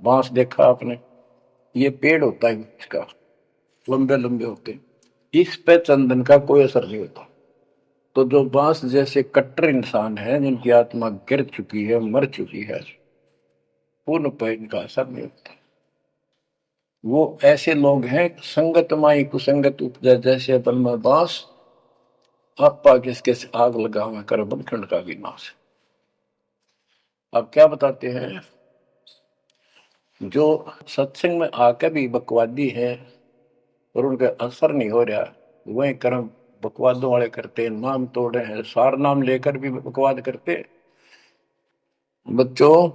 बांस देखा आपने? ये पेड़ होता है इसका, लंबे लंबे होते हैं। इस पे चंदन का कोई असर नहीं होता। तो जो बांस जैसे कट्टर इंसान है, जिनकी आत्मा गिर चुकी है, मर चुकी है, पूर्ण पे इनका असर नहीं होता। वो ऐसे लोग हैं, संगत माई कुसंगत उपजा, जैसे अपन में बांस, आपा किसके आग लगावे कर बनखंड का विनाश। अब क्या बताते हैं, जो सत्संग में आकर भी बकवादी है और उनका असर नहीं हो रहा, वही कर्म बकवादों वाले करते हैं, नाम तोड़ रहे हैं, सार नाम लेकर भी बकवाद करते। बच्चों,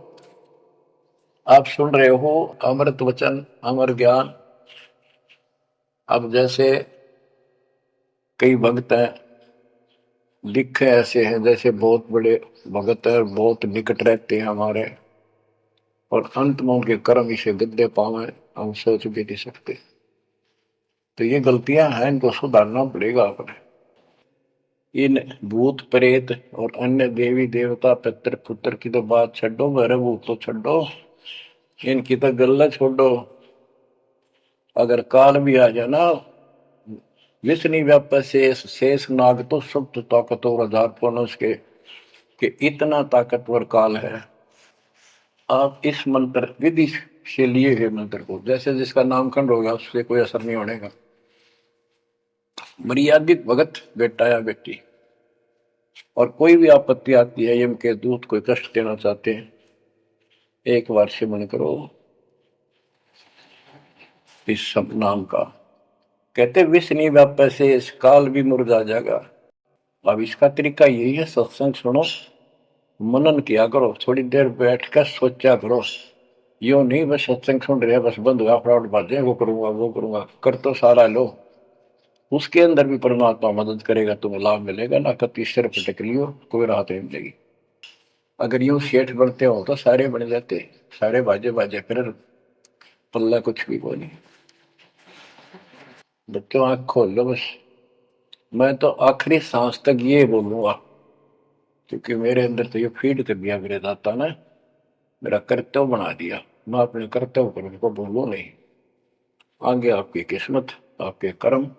आप सुन रहे हो अमृत वचन, अमर ज्ञान। अब जैसे कई भक्त हैं, लिखे ऐसे हैं जैसे बहुत बड़े भगत है, बहुत निकट रहते हैं हमारे, और अंत में उनके कर्म इसे गद्दे पावे, हम सोच भी नहीं सकते। तो ये गलतियां हैं, इनको सुधारना पड़ेगा अपने। इन भूत प्रेत और अन्य देवी देवता पितर पुत्र की तो बात छोड़ो, मेरे भूत तो छोड़ो, इनकी तो गल्ला छोड़ो। अगर काल भी आ जाए ना, विष्णु व्याप शेष शेष नाग तो सुप्त ताकतवर हजार पुनः के, कि इतना ताकतवर काल है। आप इस मंत्र विधि से लिए हुए मंत्र को, जैसे जिसका नामकरण होगा उससे कोई असर नहीं होने का। मर्यादित भगत बेटा या बेटी, और कोई भी आपत्ति आती है, यम के दूत कोई कष्ट देना चाहते हैं, एक बार सिमरण करो इस सब नाम का। कहते विष नहीं व्यापे से इस काल भी मुरझा जाएगा। अब इसका तरीका यही है, सत्संग सुनो, मनन किया करो, थोड़ी देर बैठ कर सोचा करो। यो नहीं बस सत्संग सुन रहे बस बंद हुआ फटाफट बातें, वो करूंगा वो करूंगा, कर तो सारा लो। उसके अंदर भी परमात्मा मदद करेगा, तुम्हें लाभ मिलेगा ना। कति सिर पटक लियो, कोई राहत नहीं मिलेगी। अगर यूं सेठ बनते हो तो सारे बन जाते, सारे बाजे बाजे, फिर पल्ला कुछ भी कोई नहीं। बच्चों आंख खोल लो बस। मैं तो आखिरी सांस तक ये बोलूंगा, क्योंकि मेरे अंदर तो ये फीड कर दिया मेरे दाता ने, मेरा कर्तव्य बना दिया। मैं अपने कर्तव्य पर उनको बोलूं नहीं। आगे आपकी किस्मत, आपके कर्म,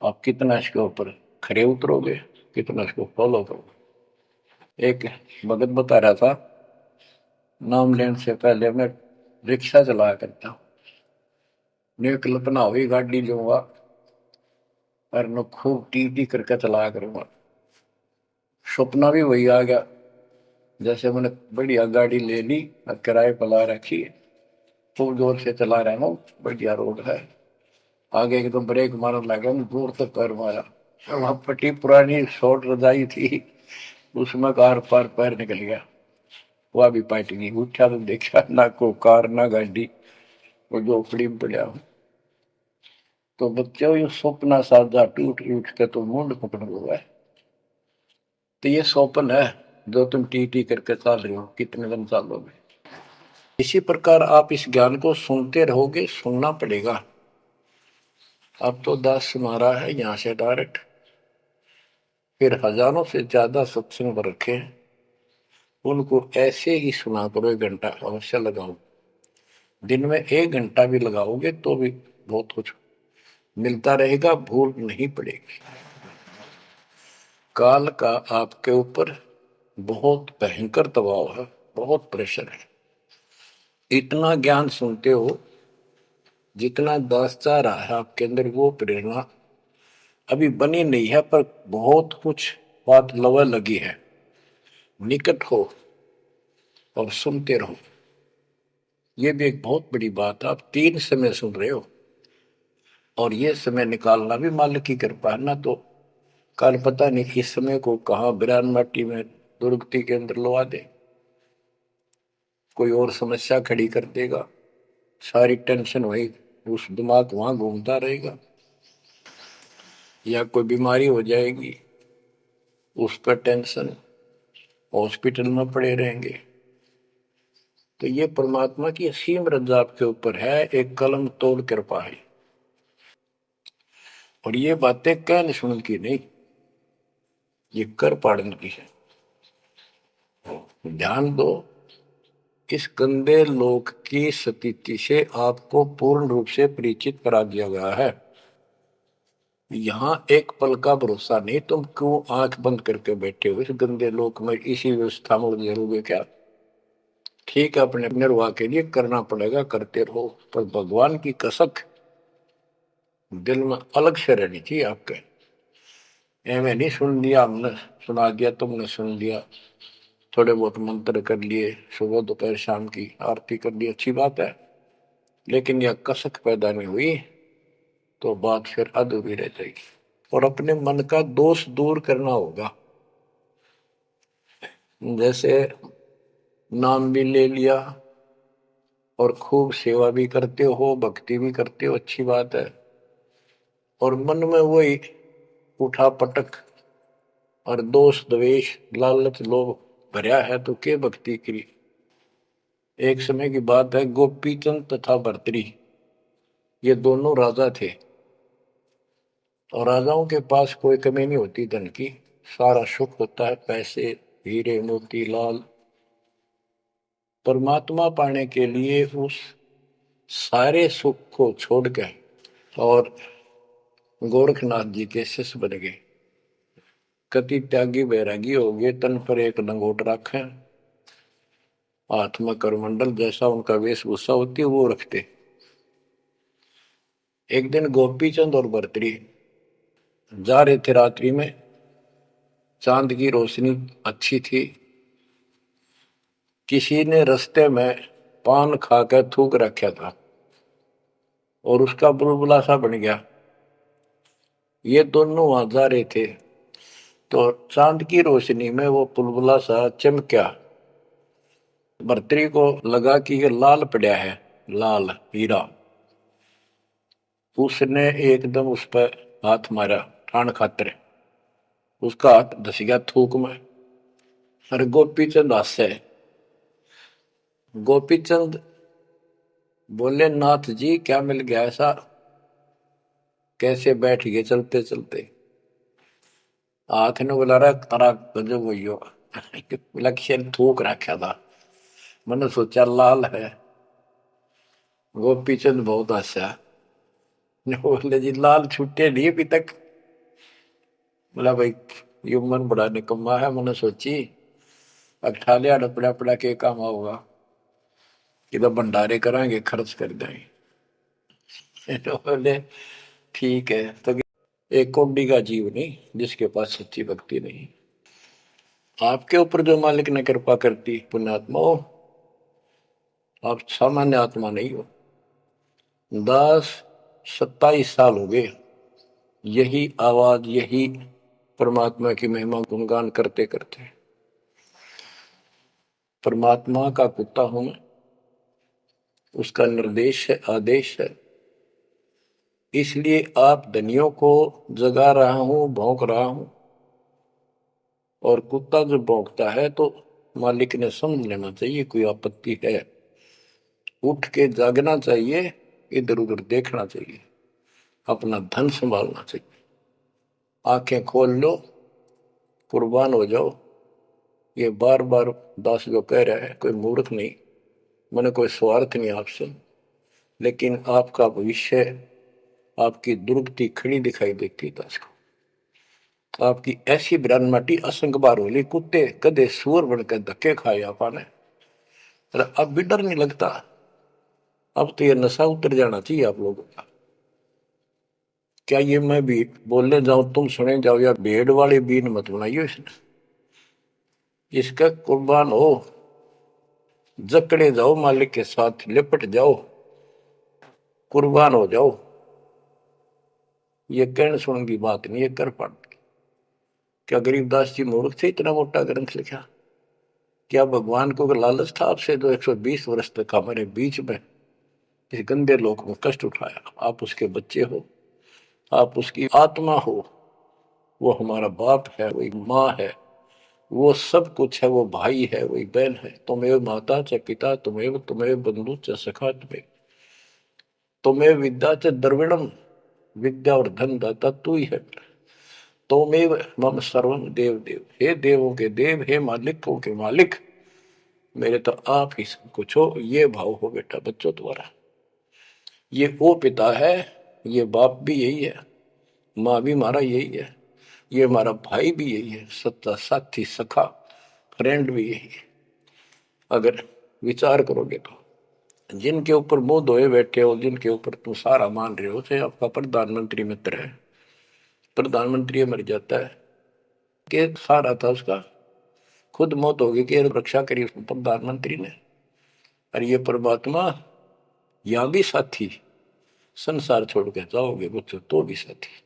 आप कितना इसके ऊपर खरे उतरोगे, कितना इसको फॉलो करोगे। एक भगत बता रहा था, नाम लेने से पहले मैं रिक्शा चलाया करता हूँ, ने कल्पना हुई गाड़ी लूंगा और मैं खूब टी टी करके चलाया करूंगा। सपना भी वही आ गया, जैसे मैंने बढ़िया गाड़ी ले ली और किराए पर ला रखी है, खूब जोर से चला रहा हूँ, बढ़िया रोड है, आगे एकदम ब्रेक मारने लगा, जोर तक पैर मारा, वहां पट्टी पुरानी शॉर्ट रजाई थी, उसमें कार पार पैर निकल गया, वह भी पाट गई। उठा तो देखा ना को कार ना गाड़ी, वो झोपड़ी में पड़ा हूँ। तो बच्चों, ये सपना साधा टूट टूट के तो मुंड पकड़ हुआ है। तो ये स्वप्न है जो तुम टी टी करके चल रहे हो, कितने दिन चलोगे। इसी प्रकार आप इस ज्ञान को सुनते रहोगे, सुनना पड़ेगा। अब तो दास सुना रहा है यहाँ से डायरेक्ट, फिर हजारों से ज्यादा सत्संग रखे, उनको ऐसे ही सुना करो, 1 घंटा अवश्य लगाओ। दिन में 1 घंटा भी लगाओगे तो भी बहुत कुछ मिलता रहेगा, भूल नहीं पड़ेगी। काल का आपके ऊपर बहुत भयंकर दबाव है, बहुत प्रेशर है। इतना ज्ञान सुनते हो, जितना दास चाह रहा है आपके अंदर, वो प्रेरणा अभी बनी नहीं है, पर बहुत कुछ बात लवा लगी है। निकट हो और सुनते रहो। ये भी एक बहुत बड़ी बात है, आप 3 समय सुन रहे हो, और ये समय निकालना भी मालिक की कृपा है ना। तो कल पता नहीं इस समय को कहाँ बिरान माटी में दुर्गति के अंदर लवा दे, कोई और समस्या खड़ी कर देगा, सारी टेंशन वही, उस दिमाग वहां घूमता रहेगा, या कोई बीमारी हो जाएगी उस पर टेंशन, हॉस्पिटल में पड़े रहेंगे। तो ये परमात्मा की असीम रजा आपके ऊपर है, एक कलम तोड़ कृपा है। और ये बातें कहने सुन की नहीं, ये कर पाड़न की है। ध्यान दो, इस गंदे लोक की स्थिति से आपको पूर्ण रूप से परिचित करा दिया गया है। यहां एक पल का भरोसा नहीं, तुम क्यों आंख बंद करके बैठे हो इस गंदे लोक में, इसी व्यवस्था में उलझे रहोगे क्या? ठीक है, अपने निर्वाह के लिए करना पड़ेगा, करते रहो, पर भगवान की कसक दिल में अलग से रहनी चाहिए आपके। एवं नहीं सुन लिया हमने, सुना दिया तुमने, सुन लिया, थोड़े बहुत मंत्र कर लिए, सुबह दोपहर शाम की आरती कर ली, अच्छी बात है, लेकिन यह कसक पैदा नहीं हुई तो बात फिर अधूरी रह जाएगी। और अपने मन का दोष दूर करना होगा। जैसे नाम भी ले लिया और खूब सेवा भी करते हो, भक्ति भी करते हो, अच्छी बात है, और मन में वही उठा पटक और दोष द्वेष लालच लोभ भरा है तो के भक्ति की। एक समय की बात है, गोपीचंद तथा भर्तरी ये दोनों राजा थे, और राजाओं के पास कोई कमी नहीं होती धन की, सारा सुख होता है, पैसे हीरे मोती लाल। परमात्मा पाने के लिए उस सारे सुख को छोड़कर और गोरखनाथ जी के शिष्य बन गए। कति त्यागी बैरागी हो गए, तन पर एक लंगोट रखे, हाथ में करमंडल, जैसा उनका वेशभूषा होती है वो रखते। एक दिन गोपीचंद और भर्तरी जा रहे थे रात्रि में, चांद की रोशनी अच्छी थी, किसी ने रास्ते में पान खाकर थूक रखा था और उसका बुलबुला सा बन गया। ये दोनों वहां जा रहे थे तो चांद की रोशनी में वो बुलबुला सा चमका। भर्तरी को लगा कि ये लाल पड़ा है, लाल हीरा। उसने एकदम उस पर हाथ मारा ठाण खातर, उसका हाथ धस गया थूक में। अरे गोपीचंद हास्य, गोपीचंद बोले नाथ जी क्या मिल गया ऐसा, कैसे बैठ गए चलते चलते? हाथ ने बोला रहा तारा गजब हो लक्ष्य थूक रखा था, मैंने सोचा लाल है। गोपीचंद बहुत हंसा, बोले जी लाल छुट्टे नहीं अभी तक। बोला भाई ये मन बड़ा निकम्मा है, मैंने सोची अब ठा लिया डपड़ा पड़ा के काम होगा, कि भंडारे कराएंगे खर्च कर देंगे। तो बोले ठीक है, तो एक कौड़ी का जीव नहीं जिसके पास सच्ची भक्ति नहीं। आपके ऊपर जो मालिक ने कृपा करती पुण्यात्मा हो, आप सामान्य आत्मा नहीं हो। 10-27 साल हो गए यही आवाज, यही परमात्मा की महिमा गुणगान करते करते। परमात्मा का कुत्ता हूं मैं, उसका निर्देश है, आदेश है, इसलिए आप धनियों को जगा रहा हूं, भौंक रहा हूं। और कुत्ता जब भौंकता है तो मालिक ने समझ लेना चाहिए कोई आपत्ति है, उठ के जागना चाहिए, इधर उधर देखना चाहिए, अपना धन संभालना चाहिए। आंखें खोल लो, कुर्बान हो जाओ। ये बार बार दास जो कह रहा है, कोई मूर्ख नहीं, मैंने कोई स्वार्थ नहीं आपसे, लेकिन आपका भविष्य, आपकी दुर्गति खड़ी दिखाई देती दास को। आपकी ऐसी ब्रान माटी असंग बार होली, कुत्ते कदे सुअर बनकर धक्के खाए आपने, अब भी डर नहीं लगता। अब तो ये नशा उतर जाना चाहिए आप लोगों का। क्या ये मैं भी बोलने जाऊं तुम सुने जाओ, या भेड़ वाले बीन मत बनाइयो इसने, इसका कुर्बान हो, जकड़े जाओ मालिक के साथ, लिपट जाओ, कुर्बान हो जाओ। ये कहने सुन की बात नहीं, ये कर पड़। क्या गरीबदास जी मूर्ख थे इतना मोटा ग्रंथ लिखा? क्या भगवान को लालच था आपसे जो 120 वर्ष तक हमारे बीच में इस गंदे लोक में कष्ट उठाया? आप उसके बच्चे हो, आप उसकी आत्मा हो, वो हमारा बाप है, वही माँ है, वो सब कुछ है, वो भाई है, वही बहन है। तुम्हें माता च पिता तुम्हें, तुम्हें बंधु च सखा तुम्हें विद्या च द्रविणम, विद्या और धन दाता तू ही है। तुम्हें मम सर्वम देव देव, हे देवों के देव, हे मालिकों के मालिक, मेरे तो आप ही सब कुछ हो, ये भाव हो बेटा बच्चों तुम्हारा। ये वो पिता है, ये बाप भी यही है, माँ भी हमारा यही है, ये हमारा भाई भी यही है, सच्चा साथी सखा फ्रेंड भी यही है। अगर विचार करोगे तो जिनके ऊपर मुंह धोए बैठे हो, जिनके ऊपर तुम सारा मान रहे हो, चाहे आपका प्रधानमंत्री मित्र है, प्रधानमंत्री मर जाता है कि सारा था उसका, खुद मौत होगी कि रक्षा करी उसने प्रधानमंत्री ने। और ये परमात्मा यहाँ भी साथी, संसार छोड़ के जाओगे बच्चों तो भी साथी।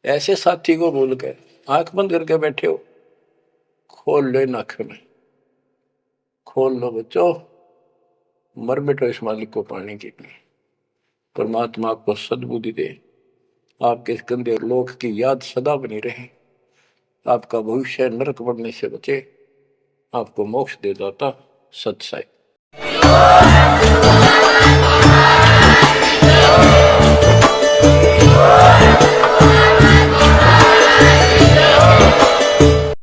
ऐसे साथी को बोल के आंख बंद करके बैठे हो, खोल लो इन आंख में, खोल लो बच्चों, मर बैठो इस मालिक को पाने के लिए। परमात्मा आपको सद्बुद्धि दे, आपके गंदे लोक की याद सदा बनी रहे, आपका भविष्य नरक बढ़ने से बचे, आपको मोक्ष दे दाता सत साई।